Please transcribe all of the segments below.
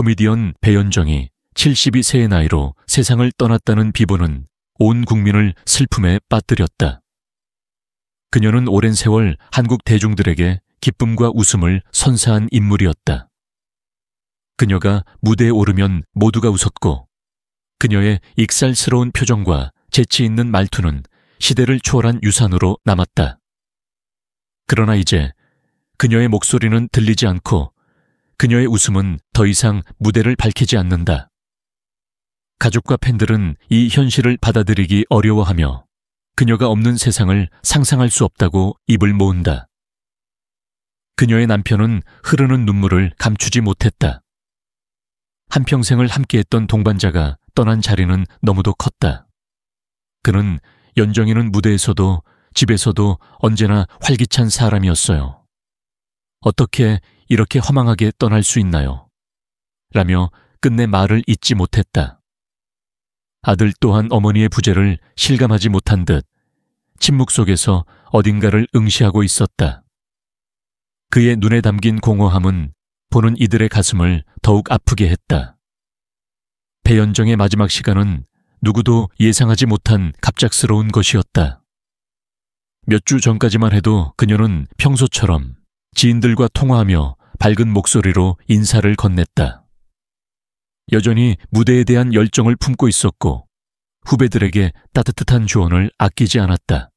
코미디언 배연정이 72세의 나이로 세상을 떠났다는 비보는 온 국민을 슬픔에 빠뜨렸다. 그녀는 오랜 세월 한국 대중들에게 기쁨과 웃음을 선사한 인물이었다. 그녀가 무대에 오르면 모두가 웃었고 그녀의 익살스러운 표정과 재치 있는 말투는 시대를 초월한 유산으로 남았다. 그러나 이제 그녀의 목소리는 들리지 않고 그녀의 웃음은 더 이상 무대를 밝히지 않는다. 가족과 팬들은 이 현실을 받아들이기 어려워하며 그녀가 없는 세상을 상상할 수 없다고 입을 모은다. 그녀의 남편은 흐르는 눈물을 감추지 못했다. 한평생을 함께했던 동반자가 떠난 자리는 너무도 컸다. 그는 연정이는 무대에서도 집에서도 언제나 활기찬 사람이었어요. 어떻게 이렇게 허망하게 떠날 수 있나요? 라며 끝내 말을 잇지 못했다. 아들 또한 어머니의 부재를 실감하지 못한 듯 침묵 속에서 어딘가를 응시하고 있었다. 그의 눈에 담긴 공허함은 보는 이들의 가슴을 더욱 아프게 했다. 배연정의 마지막 시간은 누구도 예상하지 못한 갑작스러운 것이었다. 몇 주 전까지만 해도 그녀는 평소처럼 지인들과 통화하며 밝은 목소리로 인사를 건넸다. 여전히 무대에 대한 열정을 품고 있었고 후배들에게 따뜻한 조언을 아끼지 않았다.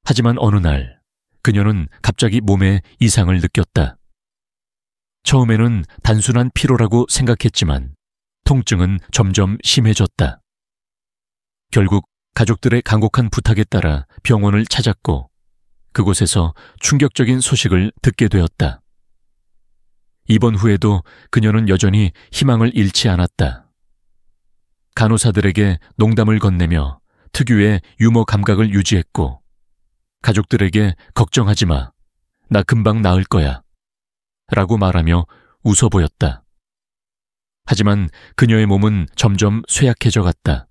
하지만 어느 날 그녀는 갑자기 몸에 이상을 느꼈다. 처음에는 단순한 피로라고 생각했지만 통증은 점점 심해졌다. 결국 가족들의 간곡한 부탁에 따라 병원을 찾았고 그곳에서 충격적인 소식을 듣게 되었다. 입원 후에도 그녀는 여전히 희망을 잃지 않았다. 간호사들에게 농담을 건네며 특유의 유머 감각을 유지했고 가족들에게 걱정하지 마, 나 금방 나을 거야 라고 말하며 웃어 보였다. 하지만 그녀의 몸은 점점 쇠약해져 갔다.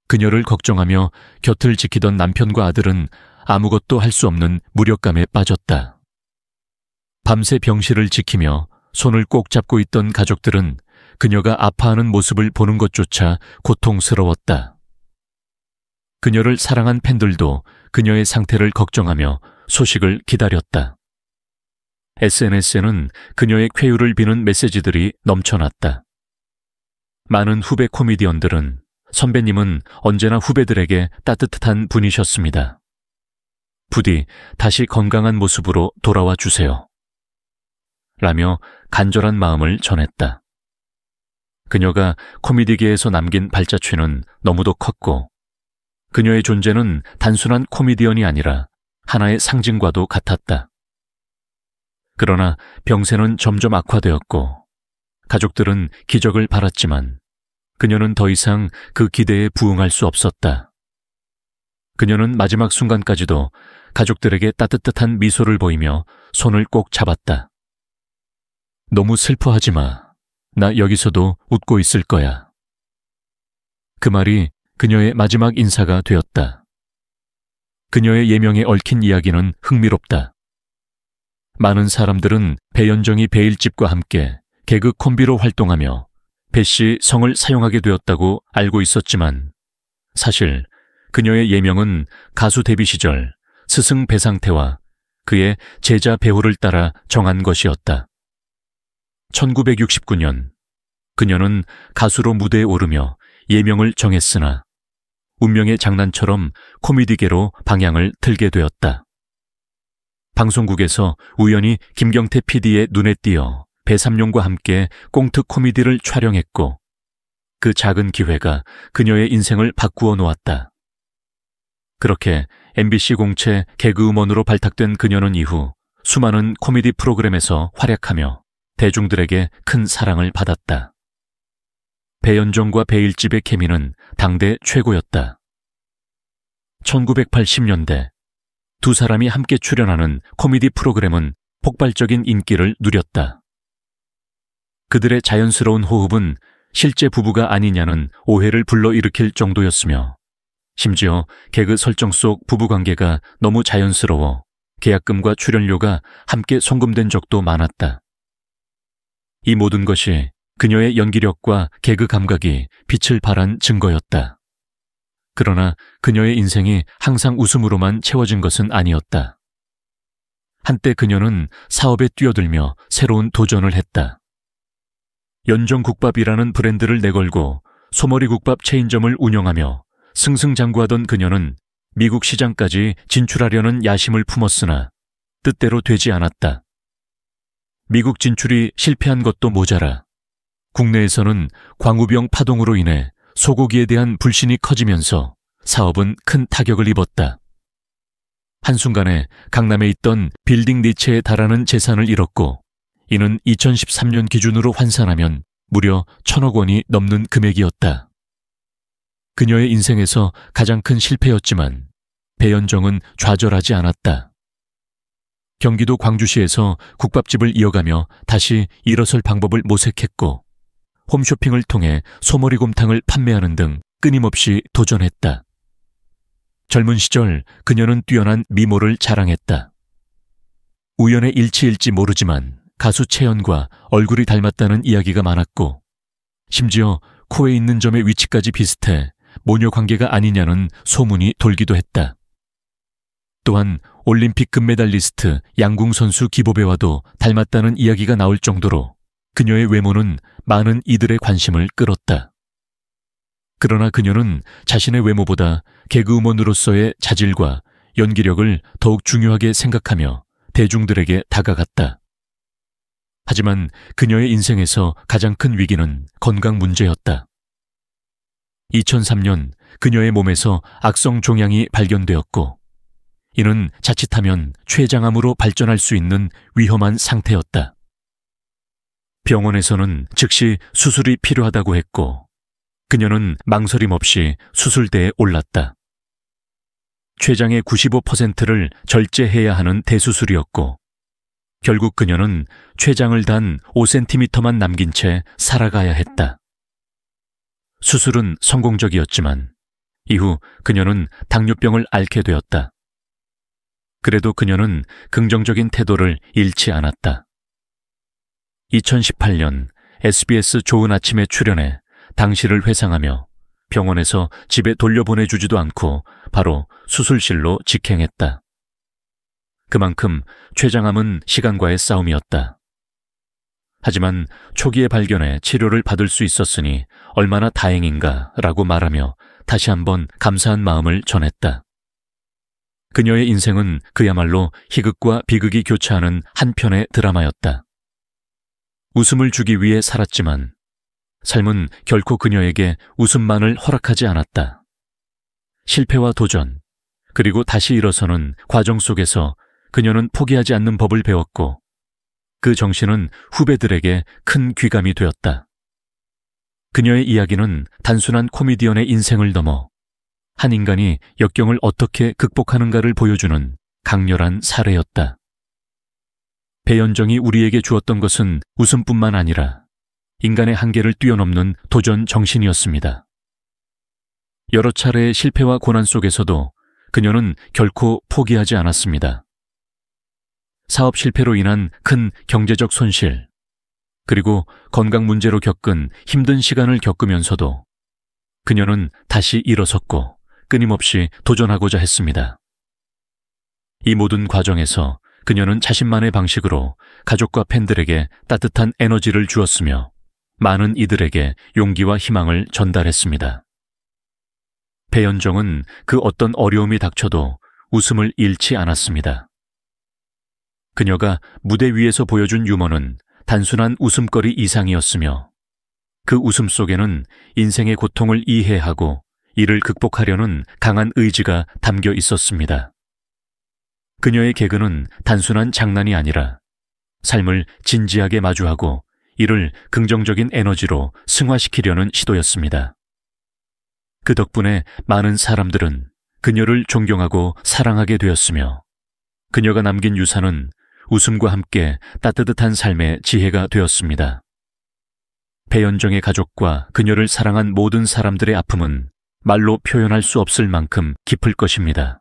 그녀를 걱정하며 곁을 지키던 남편과 아들은 아무것도 할 수 없는 무력감에 빠졌다. 밤새 병실을 지키며 손을 꼭 잡고 있던 가족들은 그녀가 아파하는 모습을 보는 것조차 고통스러웠다. 그녀를 사랑한 팬들도 그녀의 상태를 걱정하며 소식을 기다렸다. SNS에는 그녀의 쾌유를 비는 메시지들이 넘쳐났다. 많은 후배 코미디언들은 선배님은 언제나 후배들에게 따뜻한 분이셨습니다. 부디 다시 건강한 모습으로 돌아와 주세요. 라며 간절한 마음을 전했다. 그녀가 코미디계에서 남긴 발자취는 너무도 컸고 그녀의 존재는 단순한 코미디언이 아니라 하나의 상징과도 같았다. 그러나 병세는 점점 악화되었고 가족들은 기적을 바랐지만 그녀는 더 이상 그 기대에 부응할 수 없었다. 그녀는 마지막 순간까지도 가족들에게 따뜻한 미소를 보이며 손을 꼭 잡았다. 너무 슬퍼하지 마. 나 여기서도 웃고 있을 거야. 그 말이 그녀의 마지막 인사가 되었다. 그녀의 예명에 얽힌 이야기는 흥미롭다. 많은 사람들은 배연정이 배일집과 함께 개그 콤비로 활동하며 배 씨 성을 사용하게 되었다고 알고 있었지만 사실 그녀의 예명은 가수 데뷔 시절 스승 배상태와 그의 제자 배호를 따라 정한 것이었다. 1969년 그녀는 가수로 무대에 오르며 예명을 정했으나 운명의 장난처럼 코미디계로 방향을 틀게 되었다. 방송국에서 우연히 김경태 PD의 눈에 띄어 배삼룡과 함께 꽁트 코미디를 촬영했고 그 작은 기회가 그녀의 인생을 바꾸어 놓았다. 그렇게 MBC 공채 개그우먼으로 발탁된 그녀는 이후 수많은 코미디 프로그램에서 활약하며 대중들에게 큰 사랑을 받았다. 배연정과 배일집의 케미는 당대 최고였다. 1980년대 두 사람이 함께 출연하는 코미디 프로그램은 폭발적인 인기를 누렸다. 그들의 자연스러운 호흡은 실제 부부가 아니냐는 오해를 불러일으킬 정도였으며 심지어 개그 설정 속 부부관계가 너무 자연스러워 계약금과 출연료가 함께 송금된 적도 많았다. 이 모든 것이 그녀의 연기력과 개그 감각이 빛을 발한 증거였다. 그러나 그녀의 인생이 항상 웃음으로만 채워진 것은 아니었다. 한때 그녀는 사업에 뛰어들며 새로운 도전을 했다. 연정국밥이라는 브랜드를 내걸고 소머리국밥 체인점을 운영하며 승승장구하던 그녀는 미국 시장까지 진출하려는 야심을 품었으나 뜻대로 되지 않았다. 미국 진출이 실패한 것도 모자라 국내에서는 광우병 파동으로 인해 소고기에 대한 불신이 커지면서 사업은 큰 타격을 입었다. 한순간에 강남에 있던 빌딩 니체에 달하는 재산을 잃었고 이는 2013년 기준으로 환산하면 무려 1,000억 원이 넘는 금액이었다. 그녀의 인생에서 가장 큰 실패였지만 배연정은 좌절하지 않았다. 경기도 광주시에서 국밥집을 이어가며 다시 일어설 방법을 모색했고 홈쇼핑을 통해 소머리곰탕을 판매하는 등 끊임없이 도전했다. 젊은 시절 그녀는 뛰어난 미모를 자랑했다. 우연의 일치일지 모르지만 가수 채연과 얼굴이 닮았다는 이야기가 많았고 심지어 코에 있는 점의 위치까지 비슷해 모녀 관계가 아니냐는 소문이 돌기도 했다. 또한 올림픽 금메달리스트 양궁 선수 기보배와도 닮았다는 이야기가 나올 정도로 그녀의 외모는 많은 이들의 관심을 끌었다. 그러나 그녀는 자신의 외모보다 개그우먼으로서의 자질과 연기력을 더욱 중요하게 생각하며 대중들에게 다가갔다. 하지만 그녀의 인생에서 가장 큰 위기는 건강 문제였다. 2003년 그녀의 몸에서 악성 종양이 발견되었고 이는 자칫하면 췌장암으로 발전할 수 있는 위험한 상태였다. 병원에서는 즉시 수술이 필요하다고 했고 그녀는 망설임 없이 수술대에 올랐다. 췌장의 95%를 절제해야 하는 대수술이었고 결국 그녀는 췌장을 단 5cm만 남긴 채 살아가야 했다. 수술은 성공적이었지만 이후 그녀는 당뇨병을 앓게 되었다. 그래도 그녀는 긍정적인 태도를 잃지 않았다. 2018년 SBS 좋은 아침에 출연해 당시를 회상하며 병원에서 집에 돌려보내주지도 않고 바로 수술실로 직행했다. 그만큼 췌장암은 시간과의 싸움이었다. 하지만 초기에 발견해 치료를 받을 수 있었으니 얼마나 다행인가라고 말하며 다시 한번 감사한 마음을 전했다. 그녀의 인생은 그야말로 희극과 비극이 교차하는 한 편의 드라마였다. 웃음을 주기 위해 살았지만 삶은 결코 그녀에게 웃음만을 허락하지 않았다. 실패와 도전, 그리고 다시 일어서는 과정 속에서 그녀는 포기하지 않는 법을 배웠고 그 정신은 후배들에게 큰 귀감이 되었다. 그녀의 이야기는 단순한 코미디언의 인생을 넘어 한 인간이 역경을 어떻게 극복하는가를 보여주는 강렬한 사례였다. 배연정이 우리에게 주었던 것은 웃음뿐만 아니라 인간의 한계를 뛰어넘는 도전 정신이었습니다. 여러 차례의 실패와 고난 속에서도 그녀는 결코 포기하지 않았습니다. 사업 실패로 인한 큰 경제적 손실, 그리고 건강 문제로 겪은 힘든 시간을 겪으면서도 그녀는 다시 일어섰고 끊임없이 도전하고자 했습니다. 이 모든 과정에서 그녀는 자신만의 방식으로 가족과 팬들에게 따뜻한 에너지를 주었으며 많은 이들에게 용기와 희망을 전달했습니다. 배연정은 그 어떤 어려움이 닥쳐도 웃음을 잃지 않았습니다. 그녀가 무대 위에서 보여준 유머는 단순한 웃음거리 이상이었으며 그 웃음 속에는 인생의 고통을 이해하고 이를 극복하려는 강한 의지가 담겨 있었습니다. 그녀의 개그는 단순한 장난이 아니라 삶을 진지하게 마주하고 이를 긍정적인 에너지로 승화시키려는 시도였습니다. 그 덕분에 많은 사람들은 그녀를 존경하고 사랑하게 되었으며 그녀가 남긴 유산은 웃음과 함께 따뜻한 삶의 지혜가 되었습니다. 배연정의 가족과 그녀를 사랑한 모든 사람들의 아픔은 말로 표현할 수 없을 만큼 깊을 것입니다.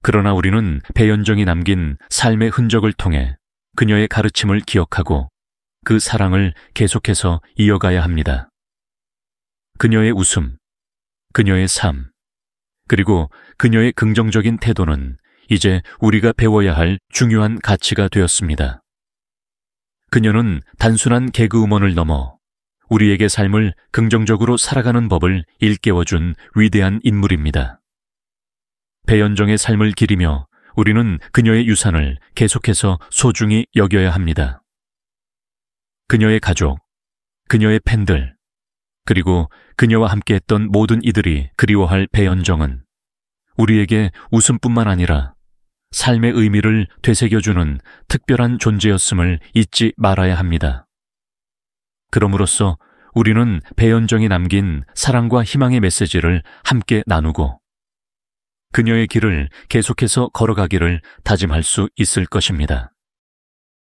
그러나 우리는 배연정이 남긴 삶의 흔적을 통해 그녀의 가르침을 기억하고 그 사랑을 계속해서 이어가야 합니다. 그녀의 웃음, 그녀의 삶, 그리고 그녀의 긍정적인 태도는 이제 우리가 배워야 할 중요한 가치가 되었습니다. 그녀는 단순한 개그우먼을 넘어 우리에게 삶을 긍정적으로 살아가는 법을 일깨워준 위대한 인물입니다. 배연정의 삶을 기리며 우리는 그녀의 유산을 계속해서 소중히 여겨야 합니다. 그녀의 가족, 그녀의 팬들, 그리고 그녀와 함께했던 모든 이들이 그리워할 배연정은 우리에게 웃음뿐만 아니라 삶의 의미를 되새겨주는 특별한 존재였음을 잊지 말아야 합니다. 그럼으로써 우리는 배연정이 남긴 사랑과 희망의 메시지를 함께 나누고 그녀의 길을 계속해서 걸어가기를 다짐할 수 있을 것입니다.